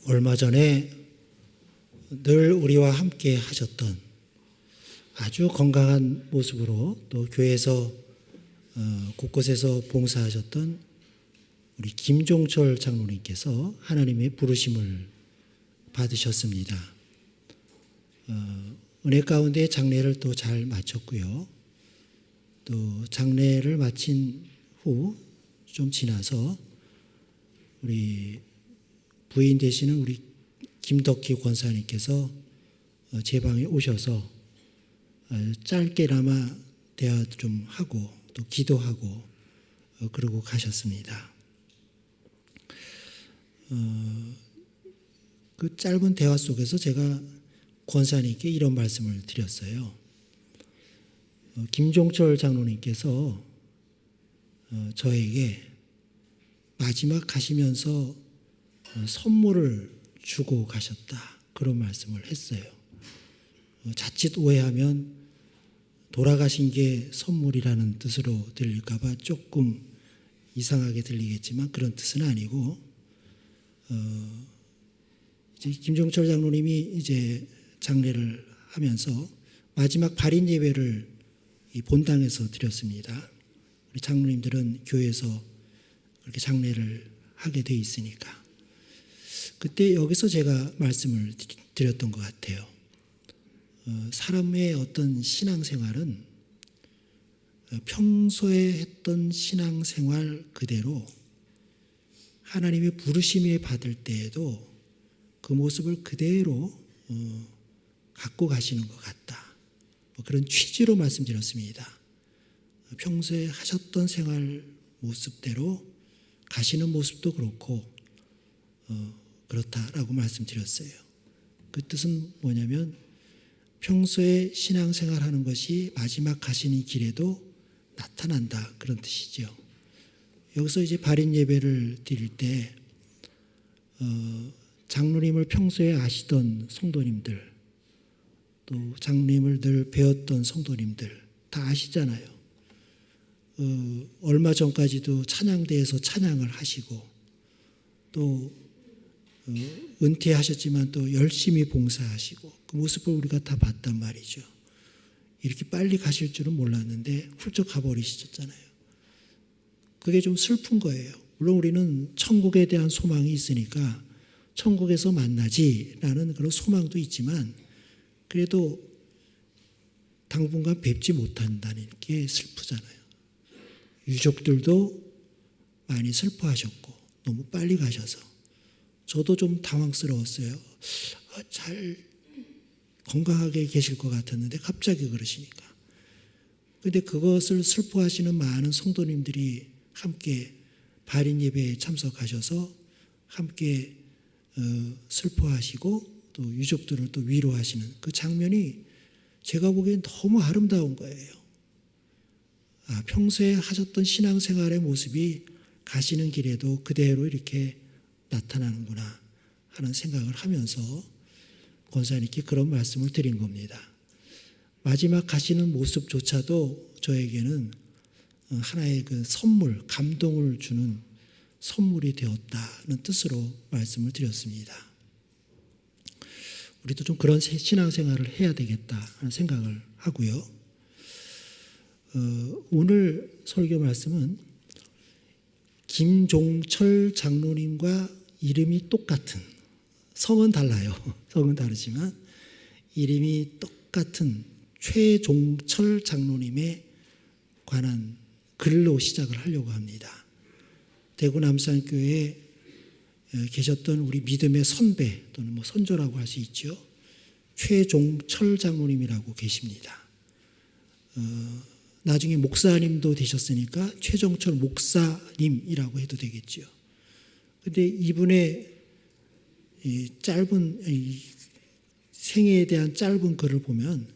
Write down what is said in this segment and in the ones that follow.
얼마 전에 늘 우리와 함께 하셨던 아주 건강한 모습으로 또 교회에서 곳곳에서 봉사하셨던 우리 김종철 장로님께서 하나님의 부르심을 받으셨습니다. 은혜 가운데 장례를 또 잘 마쳤고요. 또 장례를 마친 후 좀 지나서 우리 부인 되시는 우리 김덕희 권사님께서 제 방에 오셔서 짧게나마 대화도 좀 하고 또 기도하고 그러고 가셨습니다. 그 짧은 대화 속에서 제가 권사님께 이런 말씀을 드렸어요. 김종철 장로님께서 저에게 마지막 가시면서 선물을 주고 가셨다, 그런 말씀을 했어요. 자칫 오해하면 돌아가신 게 선물이라는 뜻으로 들릴까 봐 조금 이상하게 들리겠지만 그런 뜻은 아니고, 이제 김종철 장로님이 이제 장례를 하면서 마지막 발인 예배를 이 본당에서 드렸습니다. 우리 장로님들은 교회에서 그렇게 장례를 하게 돼 있으니까. 그때 여기서 제가 말씀을 드렸던 것 같아요. 사람의 어떤 신앙생활은 평소에 했던 신앙생활 그대로 하나님의 부르심에 받을 때에도 그 모습을 그대로 갖고 가시는 것 같다, 그런 취지로 말씀드렸습니다. 평소에 하셨던 생활 모습대로 가시는 모습도 그렇고 그렇다라고 말씀드렸어요. 그 뜻은 뭐냐면 평소에 신앙생활하는 것이 마지막 가시는 길에도 나타난다, 그런 뜻이죠. 여기서 이제 발인 예배를 드릴 때 장로님을 평소에 아시던 성도님들, 또 장로님을 늘 배웠던 성도님들 다 아시잖아요. 얼마 전까지도 찬양대에서 찬양을 하시고 또 은퇴하셨지만 또 열심히 봉사하시고 그 모습을 우리가 다 봤단 말이죠. 이렇게 빨리 가실 줄은 몰랐는데 훌쩍 가버리셨잖아요. 그게 좀 슬픈 거예요. 물론 우리는 천국에 대한 소망이 있으니까 천국에서 만나지라는 그런 소망도 있지만 그래도 당분간 뵙지 못한다는 게 슬프잖아요. 유족들도 많이 슬퍼하셨고 너무 빨리 가셔서 저도 좀 당황스러웠어요. 잘 건강하게 계실 것 같았는데 갑자기 그러시니까. 그런데 그것을 슬퍼하시는 많은 성도님들이 함께 발인 예배에 참석하셔서 함께 슬퍼하시고 또 유족들을 또 위로하시는 그 장면이 제가 보기엔 너무 아름다운 거예요. 평소에 하셨던 신앙생활의 모습이 가시는 길에도 그대로 이렇게 나타나는구나 하는 생각을 하면서 권사님께 그런 말씀을 드린 겁니다. 마지막 가시는 모습조차도 저에게는 하나의 그 선물, 감동을 주는 선물이 되었다는 뜻으로 말씀을 드렸습니다. 우리도 좀 그런 신앙생활을 해야 되겠다 하는 생각을 하고요. 오늘 설교 말씀은 김종철 장로님과 이름이 똑같은, 성은 달라요. 성은 다르지만 이름이 똑같은 최종철 장로님에 관한 글로 시작을 하려고 합니다. 대구 남산교회에 계셨던 우리 믿음의 선배 또는 뭐 선조라고 할 수 있죠. 최종철 장로님이라고 계십니다. 나중에 목사님도 되셨으니까 최종철 목사님이라고 해도 되겠죠. 그런데 이분의 이 짧은 생애에 대한 짧은 글을 보면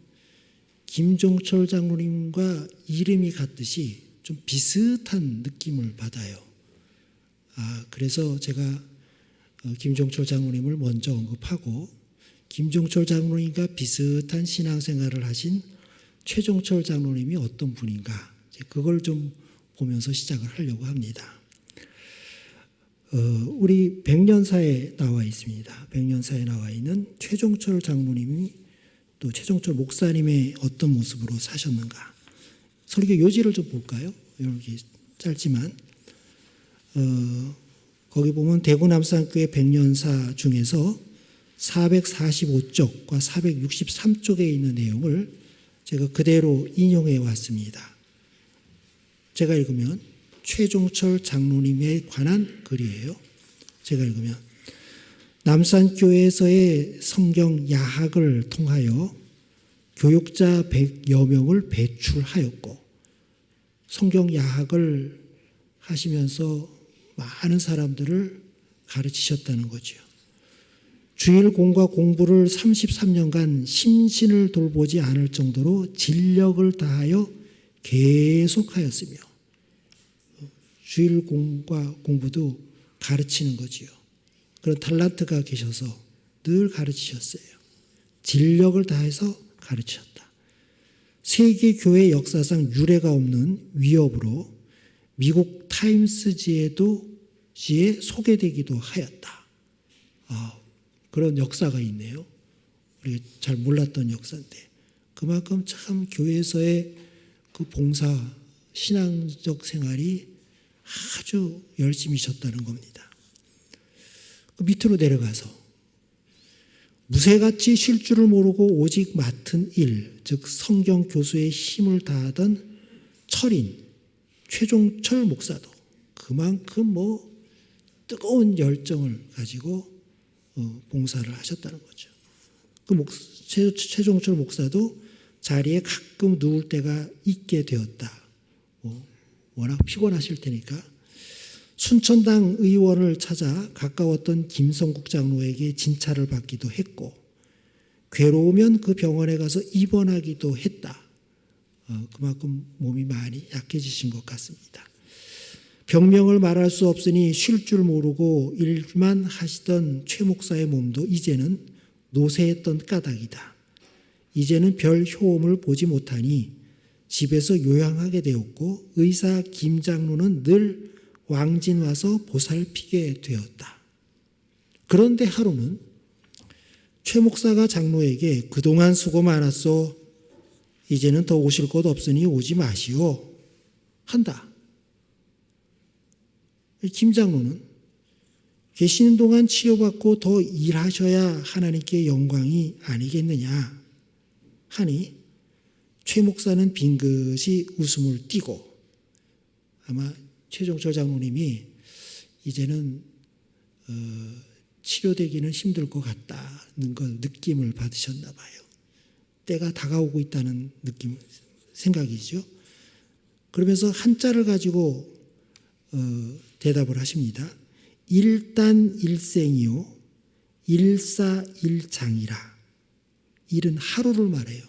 김종철 장로님과 이름이 같듯이 좀 비슷한 느낌을 받아요. 그래서 제가 김종철 장로님을 먼저 언급하고 김종철 장로님과 비슷한 신앙생활을 하신 최종철 장로님이 어떤 분인가, 그걸 좀 보면서 시작을 하려고 합니다. 우리 백년사에 나와 있습니다. 백년사에 나와 있는 최종철 장로님이 또 최종철 목사님의 어떤 모습으로 사셨는가. 설교 요지를 좀 볼까요? 여기 짧지만 거기 보면 대구 남산교회 백년사 중에서 445쪽과 463쪽에 있는 내용을 제가 그대로 인용해 왔습니다. 제가 읽으면 최종철 장로님에 관한 글이에요. 제가 읽으면 남산교회에서의 성경 야학을 통하여 교육자 100여 명을 배출하였고 성경 야학을 하시면서 많은 사람들을 가르치셨다는 거죠. 주일 공과 공부를 33년간 심신을 돌보지 않을 정도로 진력을 다하여 계속하였으며 주일 공과 공부도 가르치는 거지요. 그런 탤런트가 계셔서 늘 가르치셨어요. 진력을 다해서 가르치셨다. 세계 교회 역사상 유례가 없는 위협으로 미국 타임스지에 소개되기도 하였다. 그런 역사가 있네요. 우리가 잘 몰랐던 역사인데 그만큼 참 교회에서의 그 봉사, 신앙적 생활이 아주 열심히셨다는 겁니다. 그 밑으로 내려가서 무쇠같이 쉴 줄을 모르고 오직 맡은 일, 즉 성경 교수의 힘을 다하던 철인 최종철 목사도 그만큼 뜨거운 열정을 가지고 봉사를 하셨다는 거죠. 그 최종철 목사도 자리에 가끔 누울 때가 있게 되었다. 워낙 피곤하실 테니까 순천당 의원을 찾아 가까웠던 김성국 장로에게 진찰을 받기도 했고 괴로우면 그 병원에 가서 입원하기도 했다. 그만큼 몸이 많이 약해지신 것 같습니다. 병명을 말할 수 없으니 쉴 줄 모르고 일만 하시던 최 목사의 몸도 이제는 노쇠했던 까닭이다. 이제는 별 효험을 보지 못하니 집에서 요양하게 되었고 의사 김 장로는 늘 왕진 와서 보살피게 되었다. 그런데 하루는 최 목사가 장로에게 그동안 수고 많았소. 이제는 더 오실 곳 없으니 오지 마시오. 한다. 김 장로는 계시는 동안 치료받고 더 일하셔야 하나님께 영광이 아니겠느냐 하니 최 목사는 빙긋이 웃음을 띠고 아마 최종철 장로님이 이제는 치료되기는 힘들 것 같다는 걸 느낌을 받으셨나 봐요. 때가 다가오고 있다는 느낌, 생각이죠. 그러면서 한자를 가지고 대답을 하십니다. 일단일생이요 일사일장이라. 일은 하루를 말해요.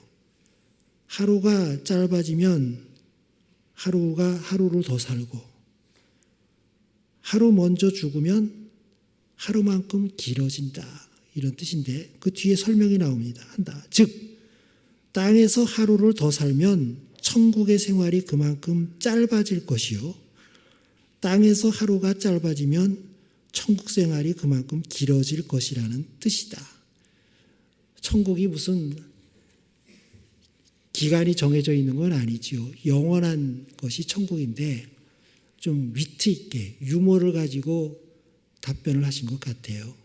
하루가 짧아지면 하루가 하루를 더 살고 하루 먼저 죽으면 하루만큼 길어진다. 이런 뜻인데 그 뒤에 설명이 나옵니다. 한다. 즉 땅에서 하루를 더 살면 천국의 생활이 그만큼 짧아질 것이요. 땅에서 하루가 짧아지면 천국 생활이 그만큼 길어질 것이라는 뜻이다. 천국이 무슨 기간이 정해져 있는 건 아니지요. 영원한 것이 천국인데 좀 위트 있게 유머를 가지고 답변을 하신 것 같아요.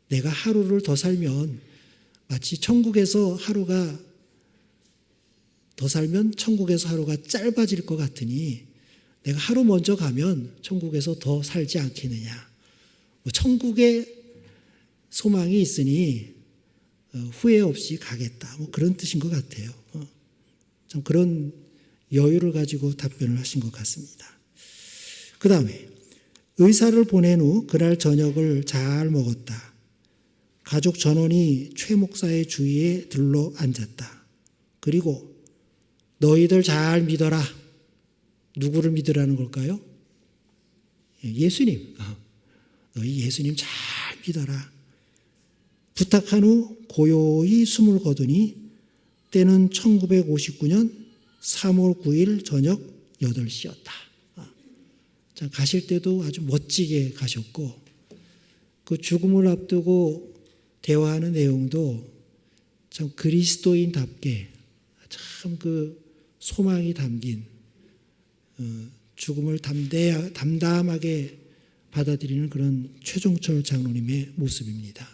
내가 하루를 더 살면 마치 천국에서 하루가 더 살면 천국에서 하루가 짧아질 것 같으니 내가 하루 먼저 가면 천국에서 더 살지 않겠느냐. 천국에 소망이 있으니 후회 없이 가겠다. 그런 뜻인 것 같아요. 좀 그런 여유를 가지고 답변을 하신 것 같습니다. 그 다음에 의사를 보낸 후 그날 저녁을 잘 먹었다. 가족 전원이 최 목사의 주위에 들러 앉았다. 그리고 너희들 잘 믿어라. 누구를 믿으라는 걸까요? 예수님. 너희 예수님 잘 믿어라. 부탁한 후 고요히 숨을 거두니 때는 1959년 3월 9일 저녁 8시였다. 자, 가실 때도 아주 멋지게 가셨고, 그 죽음을 앞두고 대화하는 내용도 참 그리스도인답게 참 그 소망이 담긴 죽음을 담담하게 받아들이는 그런 최종철 장로님의 모습입니다.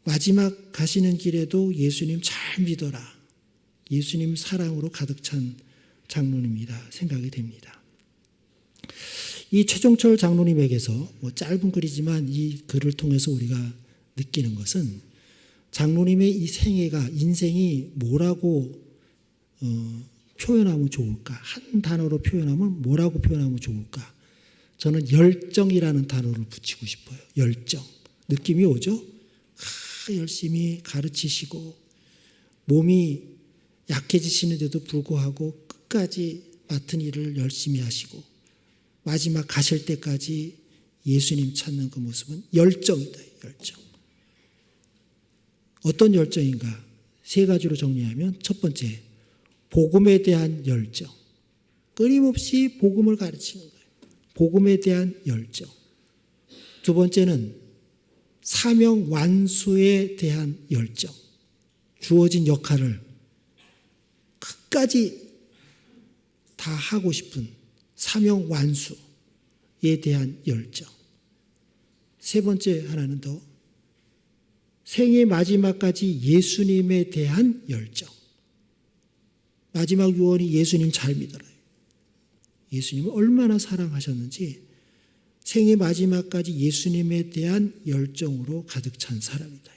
마지막 가시는 길에도 예수님 잘 믿어라, 예수님 사랑으로 가득 찬 장로님이다 생각이 됩니다. 이 최종철 장로님에게서 짧은 글이지만 이 글을 통해서 우리가 느끼는 것은 장로님의 이 생애가, 인생이 뭐라고 표현하면 좋을까? 한 단어로 표현하면 뭐라고 표현하면 좋을까? 저는 열정이라는 단어를 붙이고 싶어요. 열정. 느낌이 오죠? 열심히 가르치시고 몸이 약해지시는데도 불구하고 끝까지 맡은 일을 열심히 하시고 마지막 가실 때까지 예수님 찾는 그 모습은 열정이다. 열정. 어떤 열정인가? 세 가지로 정리하면 첫 번째, 복음에 대한 열정. 끊임없이 복음을 가르치는 거예요. 복음에 대한 열정. 두 번째는 사명 완수에 대한 열정. 주어진 역할을 끝까지 다 하고 싶은 사명 완수에 대한 열정. 세 번째 하나는 더 생애 마지막까지 예수님에 대한 열정. 마지막 유언이 예수님 잘 믿어라. 예수님을 얼마나 사랑하셨는지 생애 마지막까지 예수님에 대한 열정으로 가득 찬 사람이다.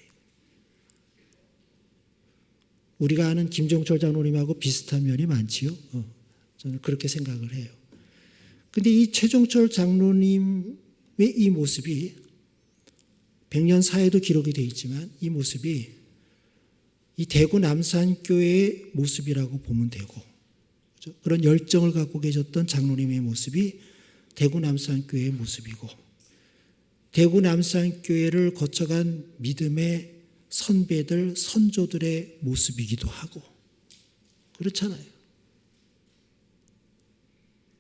우리가 아는 김종철 장로님하고 비슷한 면이 많지요. 저는 그렇게 생각을 해요. 근데 이 최종철 장로님의 이 모습이 100년 사회도 기록이 되어 있지만 이 모습이 이 대구 남산교회의 모습이라고 보면 되고, 그런 열정을 갖고 계셨던 장로님의 모습이 대구 남산교회의 모습이고, 대구 남산교회를 거쳐간 믿음의 선배들, 선조들의 모습이기도 하고 그렇잖아요.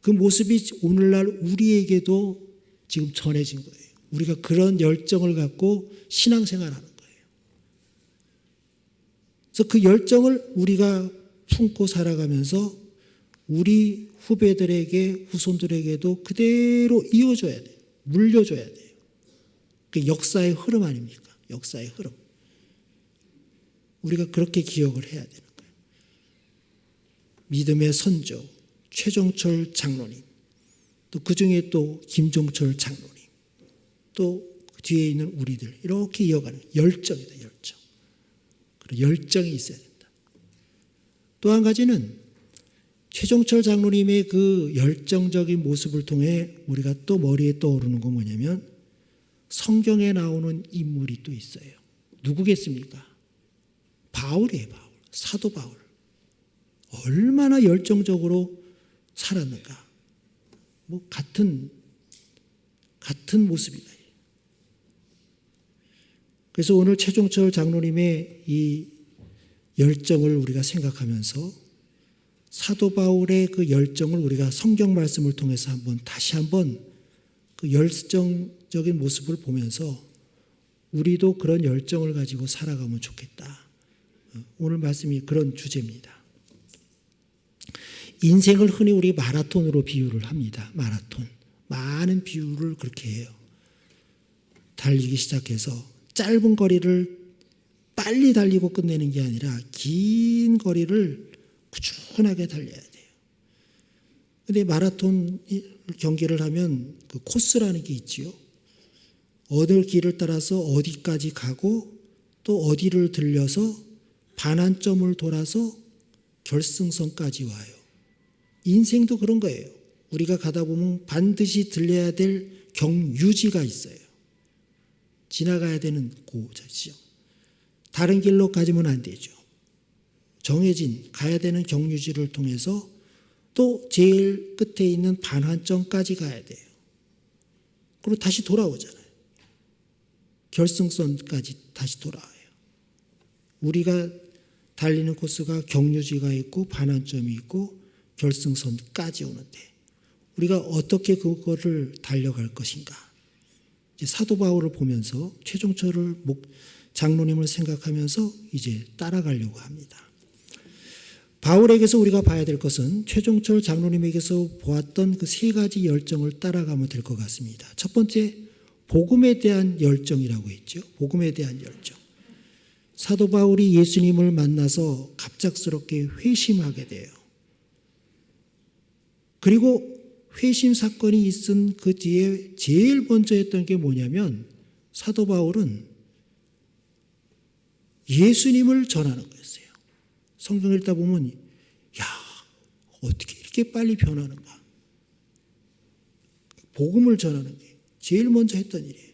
그 모습이 오늘날 우리에게도 지금 전해진 거예요. 우리가 그런 열정을 갖고 신앙생활하는 거예요. 그래서 그 열정을 우리가 품고 살아가면서 우리 후배들에게, 후손들에게도 그대로 이어줘야 돼요. 물려줘야 돼요. 그게 역사의 흐름 아닙니까? 역사의 흐름. 우리가 그렇게 기억을 해야 되는 거예요. 믿음의 선조, 최종철 장로님, 또 그 중에 또 김종철 장로님, 또 그 뒤에 있는 우리들, 이렇게 이어가는 열정이다. 열정. 그리고 열정이 있어야 된다. 또 한 가지는 최종철 장로님의 그 열정적인 모습을 통해 우리가 또 머리에 떠오르는 건 뭐냐면 성경에 나오는 인물이 또 있어요. 누구겠습니까? 바울이에요. 바울. 사도 바울. 얼마나 열정적으로 살았는가. 같은 모습이다. 그래서 오늘 최종철 장로님의 이 열정을 우리가 생각하면서 사도 바울의 그 열정을 우리가 성경 말씀을 통해서 다시 한번 그 열정적인 모습을 보면서 우리도 그런 열정을 가지고 살아가면 좋겠다. 오늘 말씀이 그런 주제입니다. 인생을 흔히 우리 마라톤으로 비유를 합니다. 마라톤. 많은 비유를 그렇게 해요. 달리기 시작해서 짧은 거리를 빨리 달리고 끝내는 게 아니라 긴 거리를 꾸준하게 달려야 돼요. 그런데 마라톤 경기를 하면 그 코스라는 게 있지요. 어느 길을 따라서 어디까지 가고 또 어디를 들려서 반환점을 돌아서 결승선까지 와요. 인생도 그런 거예요. 우리가 가다 보면 반드시 들려야 될 경유지가 있어요. 지나가야 되는 지점. 다른 길로 가지면 안 되죠. 정해진 가야 되는 경유지를 통해서 또 제일 끝에 있는 반환점까지 가야 돼요. 그리고 다시 돌아오잖아요. 결승선까지 다시 돌아와요. 우리가 달리는 코스가 경유지가 있고 반환점이 있고 결승선까지 오는데 우리가 어떻게 그거를 달려갈 것인가. 이제 사도 바울을 보면서 최종철을 장로님을 생각하면서 이제 따라가려고 합니다. 바울에게서 우리가 봐야 될 것은 최종철 장로님에게서 보았던 그 세 가지 열정을 따라가면 될 것 같습니다. 첫 번째, 복음에 대한 열정이라고 했죠. 복음에 대한 열정. 사도 바울이 예수님을 만나서 갑작스럽게 회심하게 돼요. 그리고 회심 사건이 있은 그 뒤에 제일 먼저 했던 게 뭐냐면 사도 바울은 예수님을 전하는 거였어요. 성경을 읽다 보면 야, 어떻게 이렇게 빨리 변하는가. 복음을 전하는 게 제일 먼저 했던 일이에요.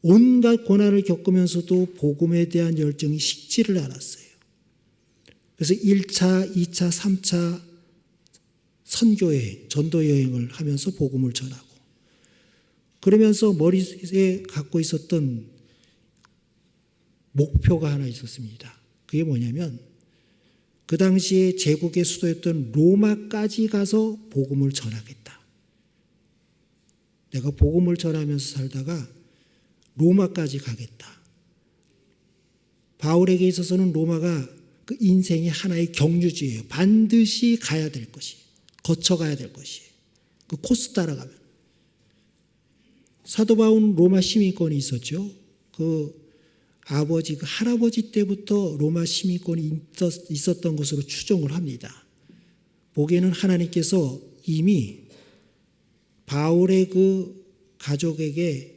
온갖 고난을 겪으면서도 복음에 대한 열정이 식지를 않았어요. 그래서 1차, 2차, 3차 선교여행, 전도여행을 하면서 복음을 전하고 그러면서 머리에 갖고 있었던 목표가 하나 있었습니다. 그게 뭐냐면 그 당시에 제국의 수도였던 로마까지 가서 복음을 전하겠다. 내가 복음을 전하면서 살다가 로마까지 가겠다. 바울에게 있어서는 로마가 그 인생의 하나의 경유지예요. 반드시 가야 될 것이, 거쳐가야 될 것이. 그 코스 따라가면. 사도 바울은 로마 시민권이 있었죠. 그 할아버지 때부터 로마 시민권이 있었던 것으로 추정을 합니다. 보기에는 하나님께서 이미 바울의 그 가족에게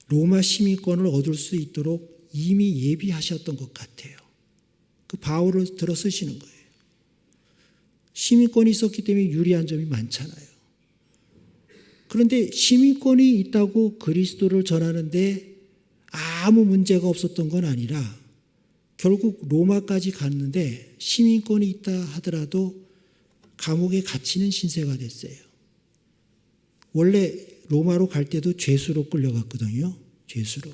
로마 시민권을 얻을 수 있도록 이미 예비하셨던 것 같아요. 그 바울을 들어 쓰시는 거예요. 시민권이 있었기 때문에 유리한 점이 많잖아요. 그런데 시민권이 있다고 그리스도를 전하는데 아무 문제가 없었던 건 아니라 결국 로마까지 갔는데 시민권이 있다 하더라도 감옥에 갇히는 신세가 됐어요. 원래 로마로 갈 때도 죄수로 끌려갔거든요. 죄수로.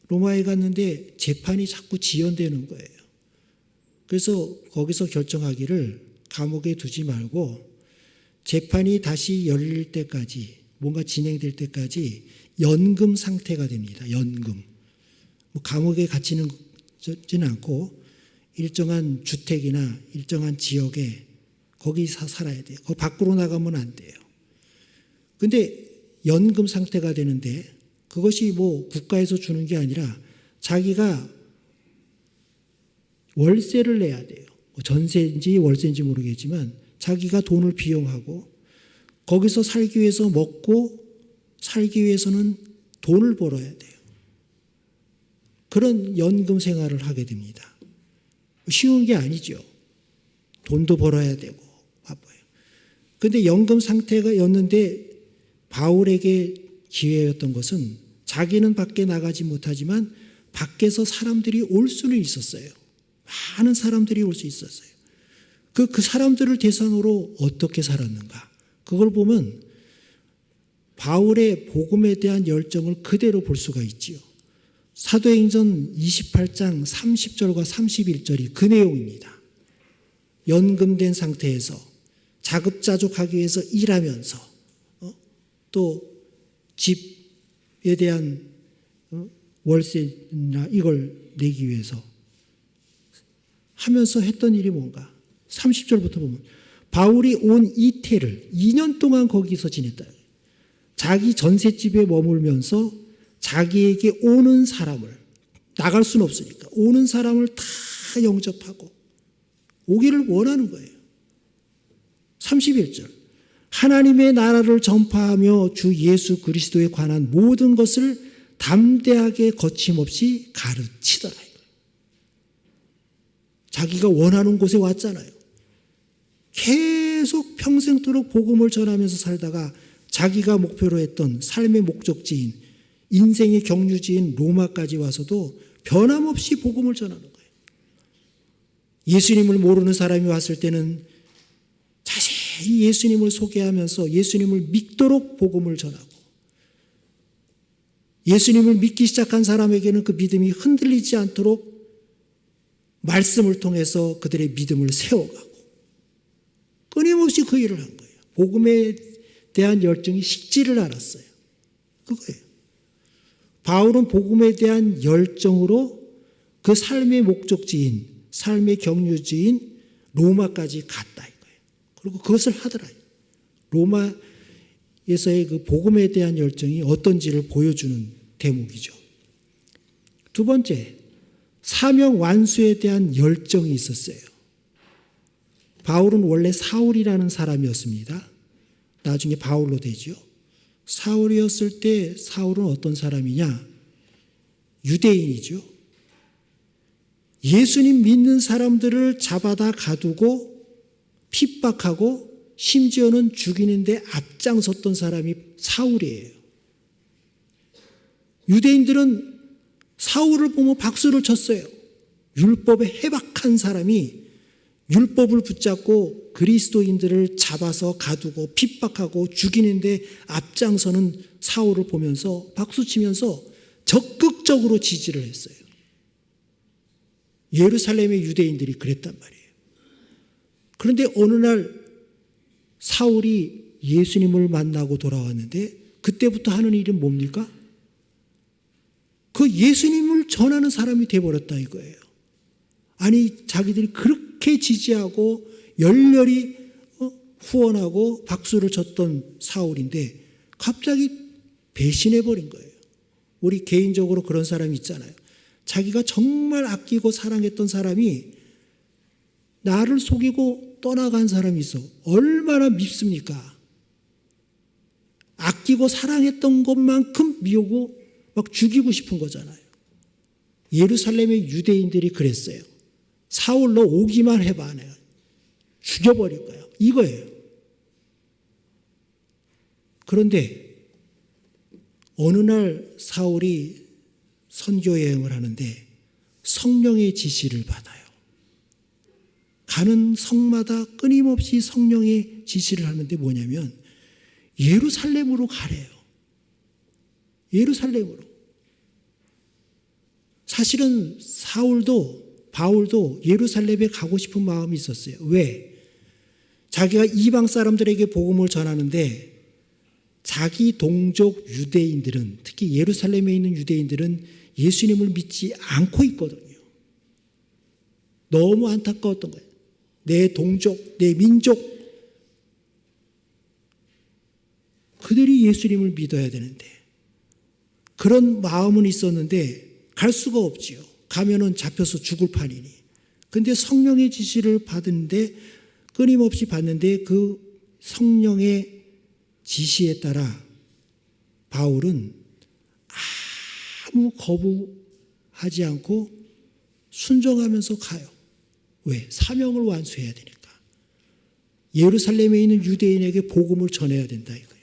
로마에 갔는데 재판이 자꾸 지연되는 거예요. 그래서 거기서 결정하기를 감옥에 두지 말고 재판이 다시 열릴 때까지 뭔가 진행될 때까지 연금 상태가 됩니다. 연금. 감옥에 갇히는 않고 일정한 주택이나 일정한 지역에 거기서 살아야 돼요. 그 밖으로 나가면 안 돼요. 근데 연금 상태가 되는데 그것이 국가에서 주는 게 아니라 자기가 월세를 내야 돼요. 전세인지 월세인지 모르겠지만 자기가 돈을 비용하고 거기서 살기 위해서 먹고 살기 위해서는 돈을 벌어야 돼요. 그런 연금 생활을 하게 됩니다. 쉬운 게 아니죠. 돈도 벌어야 되고 바빠요. 그런데 연금 상태가였는데 바울에게 기회였던 것은 자기는 밖에 나가지 못하지만 밖에서 사람들이 올 수는 있었어요. 많은 사람들이 올 수 있었어요. 그 사람들을 대상으로 어떻게 살았는가. 그걸 보면 바울의 복음에 대한 열정을 그대로 볼 수가 있지요. 사도행전 28장 30절과 31절이 그 내용입니다. 연금된 상태에서 자급자족하기 위해서 일하면서 또 집에 대한 월세나 이걸 내기 위해서 하면서 했던 일이 뭔가. 30절부터 보면 바울이 온 이태를 2년 동안 거기서 지냈다. 자기 전셋집에 머물면서 자기에게 오는 사람을, 나갈 수는 없으니까 오는 사람을 다 영접하고 오기를 원하는 거예요. 31절 하나님의 나라를 전파하며 주 예수 그리스도에 관한 모든 것을 담대하게 거침없이 가르치더라. 자기가 원하는 곳에 왔잖아요. 계속 평생도록 복음을 전하면서 살다가 자기가 목표로 했던 삶의 목적지인 인생의 경유지인 로마까지 와서도 변함없이 복음을 전하는 거예요. 예수님을 모르는 사람이 왔을 때는 자세히 예수님을 소개하면서 예수님을 믿도록 복음을 전하고 예수님을 믿기 시작한 사람에게는 그 믿음이 흔들리지 않도록 말씀을 통해서 그들의 믿음을 세워가고 끊임없이 그 일을 한 거예요. 복음에 대한 열정이 식지를 않았어요. 그거예요. 바울은 복음에 대한 열정으로 그 삶의 목적지인, 삶의 경유지인 로마까지 갔다 이거예요. 그리고 그것을 하더라. 로마에서의 그 복음에 대한 열정이 어떤지를 보여주는 대목이죠. 두 번째, 사명 완수에 대한 열정이 있었어요. 바울은 원래 사울이라는 사람이었습니다. 나중에 바울로 되죠. 사울이었을 때 사울은 어떤 사람이냐? 유대인이죠. 예수님 믿는 사람들을 잡아다 가두고 핍박하고 심지어는 죽이는데 앞장섰던 사람이 사울이에요. 유대인들은 사울을 보면 박수를 쳤어요. 율법에 해박한 사람이 율법을 붙잡고 그리스도인들을 잡아서 가두고 핍박하고 죽이는데 앞장서는 사울을 보면서 박수치면서 적극적으로 지지를 했어요. 예루살렘의 유대인들이 그랬단 말이에요. 그런데 어느 날 사울이 예수님을 만나고 돌아왔는데 그때부터 하는 일은 뭡니까? 그 예수님을 전하는 사람이 돼버렸다 이거예요. 아니 자기들이 그렇게 지지하고 열렬히 후원하고 박수를 쳤던 사울인데 갑자기 배신해버린 거예요. 우리 개인적으로 그런 사람이 있잖아요. 자기가 정말 아끼고 사랑했던 사람이 나를 속이고 떠나간 사람이 있어. 얼마나 밉습니까? 아끼고 사랑했던 것만큼 미우고 막 죽이고 싶은 거잖아요. 예루살렘의 유대인들이 그랬어요. 사울 너 오기만 해봐. 내가 죽여버릴 거야. 이거예요. 그런데 어느 날 사울이 선교 여행을 하는데 성령의 지시를 받아요. 가는 성마다 끊임없이 성령의 지시를 하는데 뭐냐면 예루살렘으로 가래요. 예루살렘으로. 사실은 바울도 예루살렘에 가고 싶은 마음이 있었어요. 왜? 자기가 이방 사람들에게 복음을 전하는데 자기 동족 유대인들은 특히 예루살렘에 있는 유대인들은 예수님을 믿지 않고 있거든요. 너무 안타까웠던 거예요. 내 동족, 내 민족 그들이 예수님을 믿어야 되는데 그런 마음은 있었는데 갈 수가 없지요. 가면은 잡혀서 죽을 판이니. 근데 성령의 지시를 받는데 끊임없이 받는데 그 성령의 지시에 따라 바울은 아무 거부하지 않고 순종하면서 가요. 왜? 사명을 완수해야 되니까. 예루살렘에 있는 유대인에게 복음을 전해야 된다 이거예요.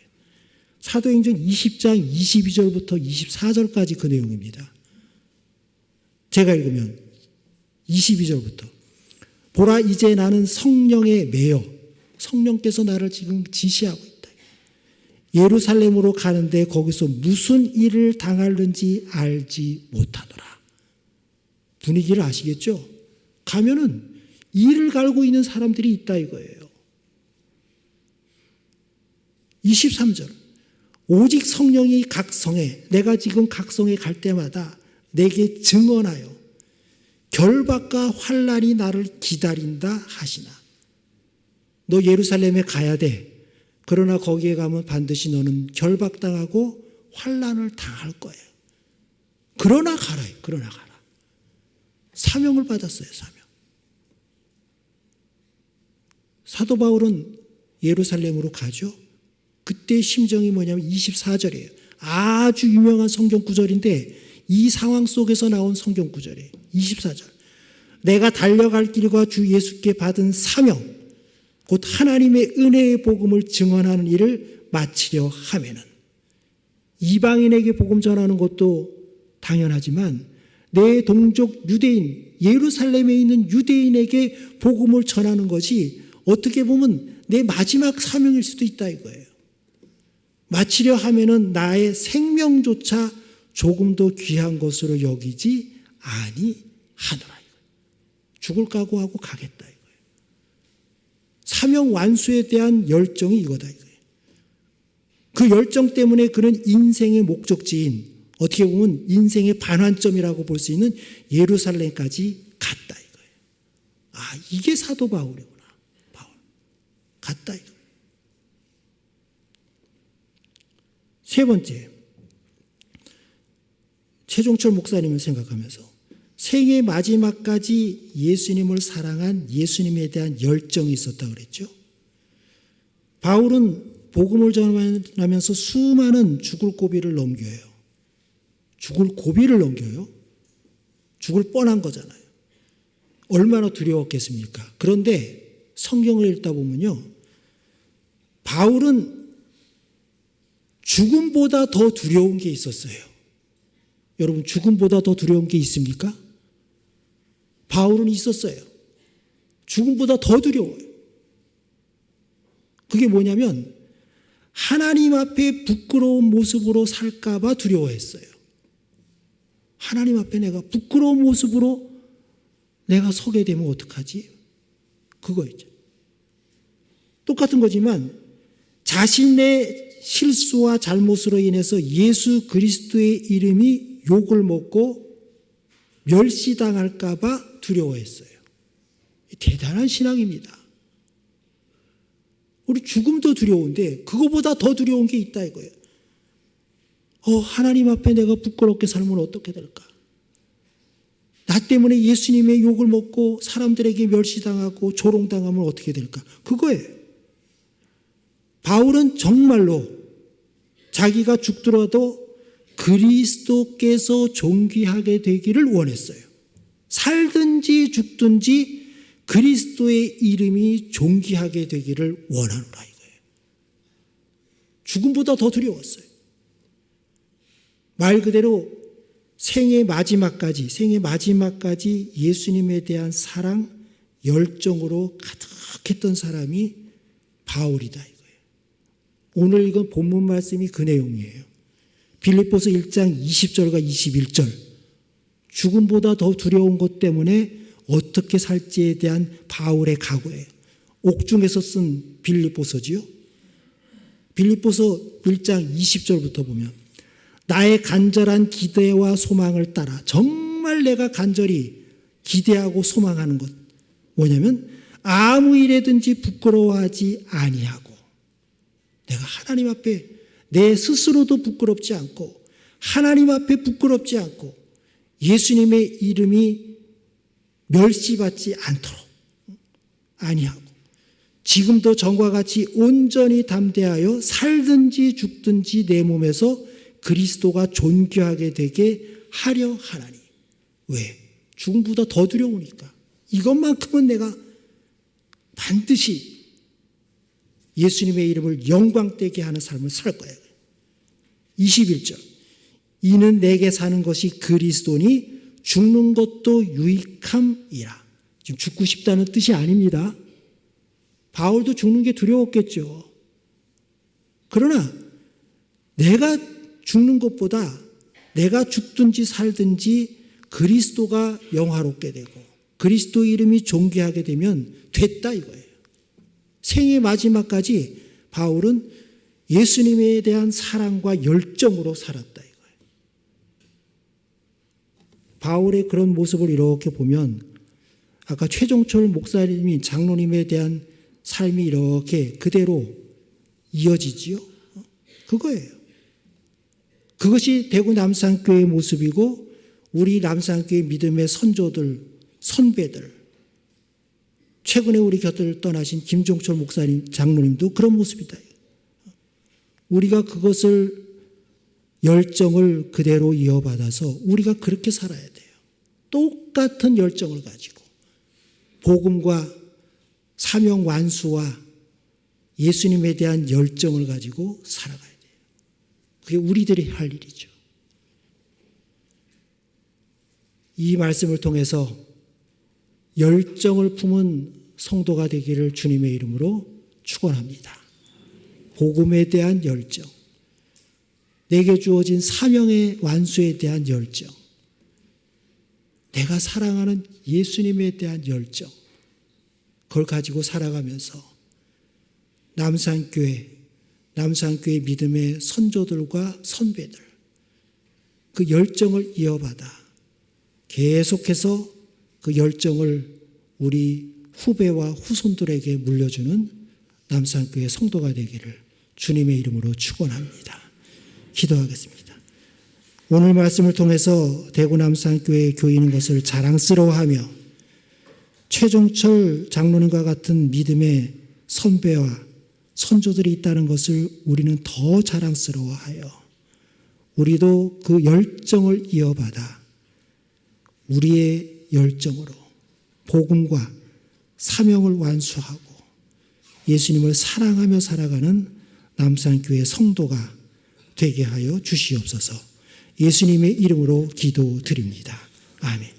사도행전 20장 22절부터 24절까지 그 내용입니다. 제가 읽으면 22절부터 보라 이제 나는 성령에 매여 성령께서 나를 지금 지시하고 있다. 예루살렘으로 가는데 거기서 무슨 일을 당할는지 알지 못하노라. 분위기를 아시겠죠? 가면은 이를 갈고 있는 사람들이 있다 이거예요. 23절 오직 성령이 각 성에 내가 지금 각 성에 갈 때마다 내게 증언하여 결박과 환난이 나를 기다린다 하시나. 너 예루살렘에 가야 돼. 그러나 거기에 가면 반드시 너는 결박당하고 환난을 당할 거예요. 그러나 가라. 그러나 가라. 사명을 받았어요. 사명. 사도 바울은 예루살렘으로 가죠. 그때 심정이 뭐냐면 24절이에요. 아주 유명한 성경 구절인데 이 상황 속에서 나온 성경 구절이에요. 24절. 내가 달려갈 길과 주 예수께 받은 사명 곧 하나님의 은혜의 복음을 증언하는 일을 마치려 하면은 이방인에게 복음 전하는 것도 당연하지만 내 동족 유대인 예루살렘에 있는 유대인에게 복음을 전하는 것이 어떻게 보면 내 마지막 사명일 수도 있다 이거예요. 마치려 하면은 나의 생명조차 조금 더 귀한 것으로 여기지 아니하노라. 죽을 각오하고 가겠다 이거예요. 사명 완수에 대한 열정이 이거다. 이거예요. 그 열정 때문에 그는 인생의 목적지인, 어떻게 보면 인생의 반환점이라고 볼 수 있는 예루살렘까지 갔다 이거예요. 아, 이게 사도 바울이구나. 바울. 갔다 이거예요. 세 번째, 최종철 목사님을 생각하면서 생애 마지막까지 예수님을 사랑한 예수님에 대한 열정이 있었다고 그랬죠. 바울은 복음을 전하면서 수많은 죽을 고비를 넘겨요. 죽을 고비를 넘겨요. 죽을 뻔한 거잖아요. 얼마나 두려웠겠습니까? 그런데 성경을 읽다 보면요, 바울은 죽음보다 더 두려운 게 있었어요. 여러분, 죽음보다 더 두려운 게 있습니까? 바울은 있었어요. 죽음보다 더 두려워요. 그게 뭐냐면 하나님 앞에 부끄러운 모습으로 살까 봐 두려워했어요. 하나님 앞에 내가 부끄러운 모습으로 내가 서게 되면 어떡하지? 그거였죠. 똑같은 거지만 자신의 실수와 잘못으로 인해서 예수 그리스도의 이름이 욕을 먹고 멸시당할까 봐 두려워했어요. 대단한 신앙입니다. 우리 죽음도 두려운데 그거보다 더 두려운 게 있다 이거예요. 하나님 앞에 내가 부끄럽게 살면 어떻게 될까? 나 때문에 예수님의 욕을 먹고 사람들에게 멸시당하고 조롱당하면 어떻게 될까? 그거예요. 바울은 정말로 자기가 죽더라도 그리스도께서 존귀하게 되기를 원했어요. 살든지 죽든지 그리스도의 이름이 존귀하게 되기를 원하노라 이거예요. 죽음보다 더 두려웠어요. 말 그대로 생의 마지막까지 예수님에 대한 사랑, 열정으로 가득했던 사람이 바울이다 이거예요. 오늘 이건 본문 말씀이 그 내용이에요. 빌립보서 1장 20절과 21절. 죽음보다 더 두려운 것 때문에 어떻게 살지에 대한 바울의 각오예요. 옥중에서 쓴 빌립보서지요. 빌립보서 1장 20절부터 보면 나의 간절한 기대와 소망을 따라, 정말 내가 간절히 기대하고 소망하는 것 뭐냐면 아무 일에든지 부끄러워하지 아니하고, 내가 하나님 앞에 내 스스로도 부끄럽지 않고 하나님 앞에 부끄럽지 않고 예수님의 이름이 멸시받지 않도록 아니하고, 지금도 전과 같이 온전히 담대하여 살든지 죽든지 내 몸에서 그리스도가 존귀하게 되게 하려 하나니. 왜? 죽음보다 더 두려우니까. 이것만큼은 내가 반드시 예수님의 이름을 영광되게 하는 삶을 살 거예요. 21절. 이는 내게 사는 것이 그리스도니 죽는 것도 유익함이라. 지금 죽고 싶다는 뜻이 아닙니다. 바울도 죽는 게 두려웠겠죠. 그러나 내가 죽는 것보다 내가 죽든지 살든지 그리스도가 영화롭게 되고 그리스도 이름이 존귀하게 되면 됐다 이거예요. 생의 마지막까지 바울은 예수님에 대한 사랑과 열정으로 살았다 이거예요. 바울의 그런 모습을 이렇게 보면 아까 최종철 목사님이 장로님에 대한 삶이 이렇게 그대로 이어지지요. 그거예요. 그것이 대구 남산교회의 모습이고 우리 남산교회 믿음의 선조들, 선배들, 최근에 우리 곁을 떠나신 김종철 목사님, 장로님도 그런 모습이다. 우리가 그것을 열정을 그대로 이어받아서 우리가 그렇게 살아야 돼요. 똑같은 열정을 가지고 복음과 사명 완수와 예수님에 대한 열정을 가지고 살아가야 돼요. 그게 우리들이 할 일이죠. 이 말씀을 통해서 열정을 품은 성도가 되기를 주님의 이름으로 축원합니다. 복음에 대한 열정, 내게 주어진 사명의 완수에 대한 열정, 내가 사랑하는 예수님에 대한 열정, 그걸 가지고 살아가면서 남산교회 믿음의 선조들과 선배들, 그 열정을 이어받아 계속해서 그 열정을 우리 후배와 후손들에게 물려주는 남산교회 성도가 되기를 주님의 이름으로 축원합니다. 기도하겠습니다. 오늘 말씀을 통해서 대구 남산교회 교인인 것을 자랑스러워하며 최종철 장로님과 같은 믿음의 선배와 선조들이 있다는 것을 우리는 더 자랑스러워하여 우리도 그 열정을 이어받아 우리의 열정으로 복음과 사명을 완수하고 예수님을 사랑하며 살아가는 남산교회 성도가 되게 하여 주시옵소서. 예수님의 이름으로 기도드립니다. 아멘.